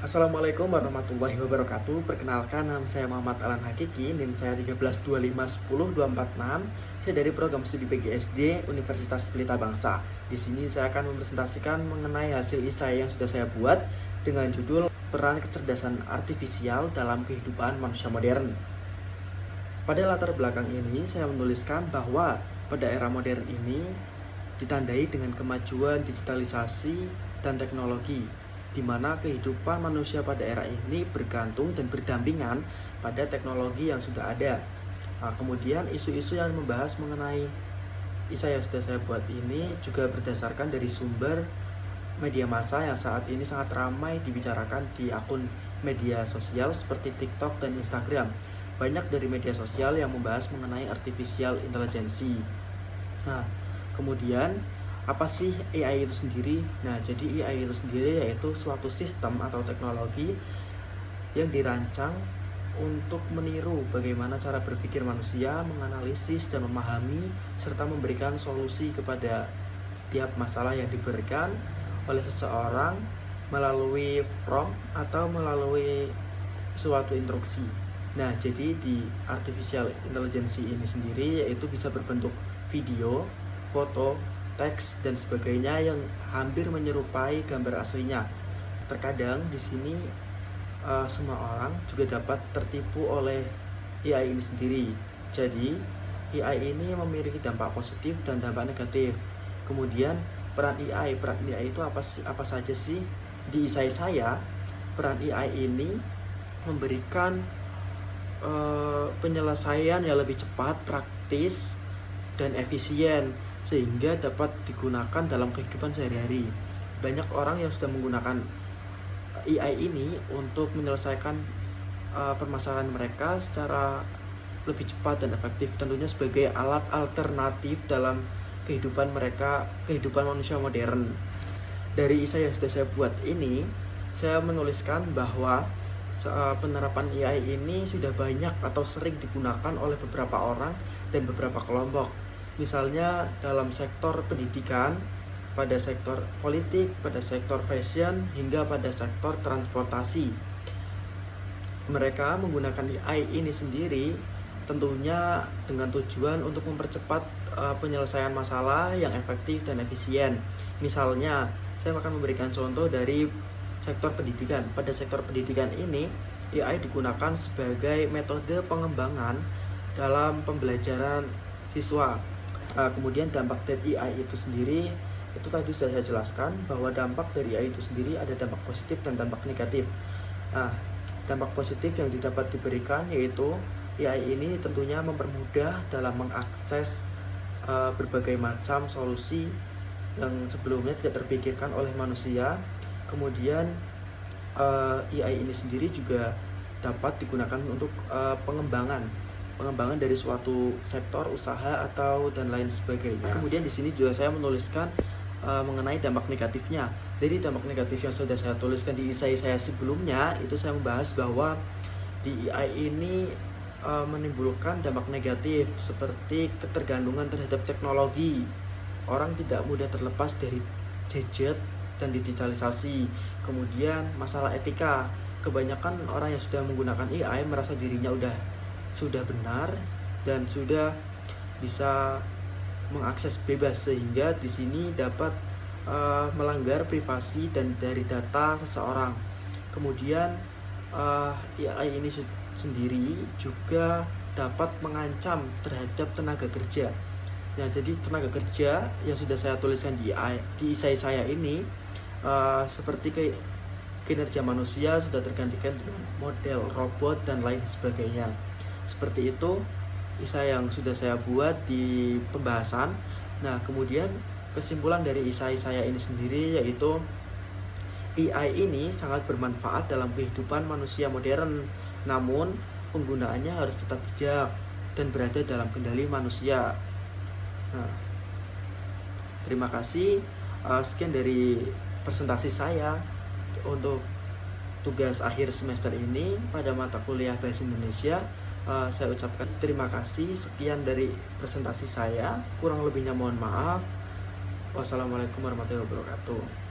Assalamualaikum warahmatullahi wabarakatuh. Perkenalkan, nama saya Muhammad Alan Hakiki, NIM saya 1325102446. Saya dari program studi PGSD Universitas Pelita Bangsa. Di sini saya akan mempresentasikan mengenai hasil esai yang sudah saya buat dengan judul Peran Kecerdasan Artifisial dalam Kehidupan Manusia Modern. Pada latar belakang ini, saya menuliskan bahwa pada era modern ini ditandai dengan kemajuan digitalisasi dan teknologi, di mana kehidupan manusia pada era ini bergantung dan berdampingan pada teknologi yang sudah ada. Kemudian isu-isu yang membahas mengenai esai yang sudah saya buat ini juga berdasarkan dari sumber media massa yang saat ini sangat ramai dibicarakan di akun media sosial seperti TikTok dan Instagram. Banyak dari media sosial yang membahas mengenai artificial intelligence. Kemudian apa sih AI itu sendiri? Jadi AI itu sendiri yaitu suatu sistem atau teknologi yang dirancang untuk meniru bagaimana cara berpikir manusia, menganalisis dan memahami serta memberikan solusi kepada tiap masalah yang diberikan oleh seseorang melalui prompt atau melalui suatu instruksi. Jadi di artificial intelligence ini sendiri yaitu bisa berbentuk video, foto, teks dan sebagainya yang hampir menyerupai gambar aslinya. Terkadang di sini semua orang juga dapat tertipu oleh AI ini sendiri. Jadi AI ini memiliki dampak positif dan dampak negatif. Kemudian peran AI itu apa saja sih? Di esai saya, peran AI ini memberikan penyelesaian yang lebih cepat, praktis dan efisien sehingga dapat digunakan dalam kehidupan sehari-hari. Banyak orang yang sudah menggunakan AI ini untuk menyelesaikan permasalahan mereka secara lebih cepat dan efektif, tentunya sebagai alat alternatif dalam kehidupan mereka, kehidupan manusia modern. Dari esai yang sudah saya buat ini, saya menuliskan bahwa penerapan AI ini sudah banyak atau sering digunakan oleh beberapa orang dan beberapa kelompok. Misalnya dalam sektor pendidikan, pada sektor politik, pada sektor fashion, hingga pada sektor transportasi. Mereka menggunakan AI ini sendiri tentunya dengan tujuan untuk mempercepat penyelesaian masalah yang efektif dan efisien. Misalnya, saya akan memberikan contoh dari sektor pendidikan. Pada sektor pendidikan ini, AI digunakan sebagai metode pengembangan dalam pembelajaran siswa. Kemudian dampak dari AI itu sendiri, itu tadi sudah saya jelaskan bahwa dampak dari AI itu sendiri ada dampak positif dan dampak negatif. Dampak positif yang dapat diberikan yaitu AI ini tentunya mempermudah dalam mengakses berbagai macam solusi yang sebelumnya tidak terpikirkan oleh manusia. Kemudian AI ini sendiri juga dapat digunakan untuk pengembangan dari suatu sektor usaha atau dan lain sebagainya. Kemudian di sini juga saya menuliskan mengenai dampak negatifnya. Dari dampak negatif yang sudah saya tuliskan di esai saya sebelumnya, itu saya membahas bahwa di AI ini menimbulkan dampak negatif seperti ketergantungan terhadap teknologi. Orang tidak mudah terlepas dari gadget dan digitalisasi. Kemudian masalah etika, kebanyakan orang yang sudah menggunakan AI merasa dirinya sudah benar dan sudah bisa mengakses bebas, sehingga di sini dapat melanggar privasi dan dari data seseorang. Kemudian AI ini sendiri juga dapat mengancam terhadap tenaga kerja. Jadi tenaga kerja yang sudah saya tuliskan di esai saya ini seperti kinerja manusia sudah tergantikan dengan model robot dan lain sebagainya. Seperti itu esai yang sudah saya buat di pembahasan. Kemudian kesimpulan dari esai saya ini sendiri yaitu AI ini sangat bermanfaat dalam kehidupan manusia modern, namun penggunaannya harus tetap bijak dan berada dalam kendali manusia. Terima kasih. Sekian dari presentasi saya untuk tugas akhir semester ini pada mata kuliah Bahasa Indonesia. Saya ucapkan terima kasih. Sekian dari presentasi saya, kurang lebihnya mohon maaf. Wassalamualaikum warahmatullahi wabarakatuh.